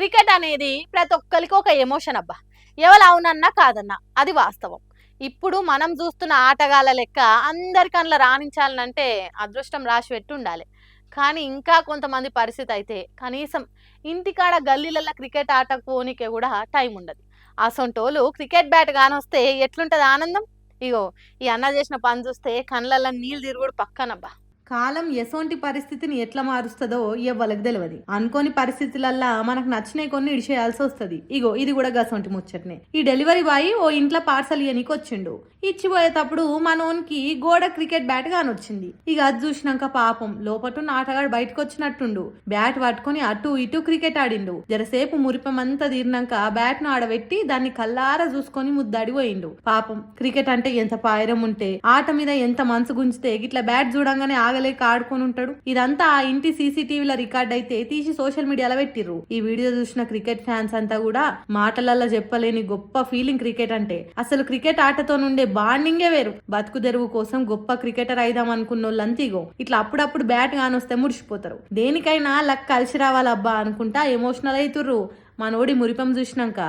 Cricket అనేది ప్రతి ఒక్కరికి ఒక ఎమోషన్ అబ్బా. ఎవరు అవునన్నా కాదన్నా అది వాస్తవం. ఇప్పుడు మనం చూస్తున్న ఆటగాళ్ళ లెక్క అందరి కళ్ళ రాణించాలనంటే అదృష్టం రాసి పెట్టి ఉండాలి. కానీ ఇంకా కొంతమంది పరిస్థితి అయితే కనీసం ఇంటికాడ గల్లీలలో క్రికెట్ ఆటకు పోనీకే కూడా టైం ఉండదు. అసొంటోళ్ళు క్రికెట్ బ్యాట్ కానొస్తే ఎట్లుంటది ఆనందం. ఇగో ఈ అన్న చేసిన పని చూస్తే కళ్ళల్లో నీళ్ళు తిరుగుడు పక్కనబ్బా. కాలం ఎసోంటి పరిస్థితిని ఎట్లా మారుస్తుందో ఎవ్వలకు తెలియదు. అనుకోని పరిస్థితులల్లా మనకు నచ్చినవి కొన్ని ఇడిచేయాల్సి వస్తుంది. ఇగో ఇది కూడా గసొంటి ముచ్చట్నే. ఈ డెలివరీ బాయ్ ఓ ఇంట్లో పార్సల్ ఇయనికి వచ్చిండు. ఇచ్చిపోయేటప్పుడు మనోనికి గోడ క్రికెట్ బ్యాట్ కానొచ్చింది. ఇక అది చూసినాక పాపం లోపటున్న ఆటగాడు బయటకు వచ్చినట్టుండు. బ్యాట్ పట్టుకొని అటు ఇటు క్రికెట్ ఆడిండు. జరసేపు మురిపమంతా తీరినాక బ్యాట్ ను ఆడబెట్టి దాన్ని కల్లారా చూసుకొని ముద్దాడిపోయిండు. పాపం క్రికెట్ అంటే ఎంత పాయరం ఉంటే ఆట మీద ఎంత మనసు గుంచితే ఇట్లా బ్యాట్ చూడంగానే ఆగలేక ఆడుకొని ఉంటాడు. ఇదంతా ఆ ఇంటి సీసీటీవీలో రికార్డ్ అయితే తీసి సోషల్ మీడియాలో పెట్టిర్రు. ఈ వీడియో చూసిన క్రికెట్ ఫ్యాన్స్ అంతా కూడా మాటలల్లో చెప్పలేని గొప్ప ఫీలింగ్ క్రికెట్ అంటే. అసలు క్రికెట్ ఆటతో నుండే బాండింగే వేరు. బతుకు తెరువు కోసం గొప్ప క్రికెటర్ అయిదాం అనుకున్న వాళ్ళంతా ఇగో ఇట్లా అప్పుడప్పుడు బ్యాట్ కానొస్తే ముడిచిపోతారు. దేనికైనా లక్ కలిసి రావాలబ్బా అనుకుంటా ఎమోషనల్ అవుతుర్రు మనోడి మురిపం చూసినాక.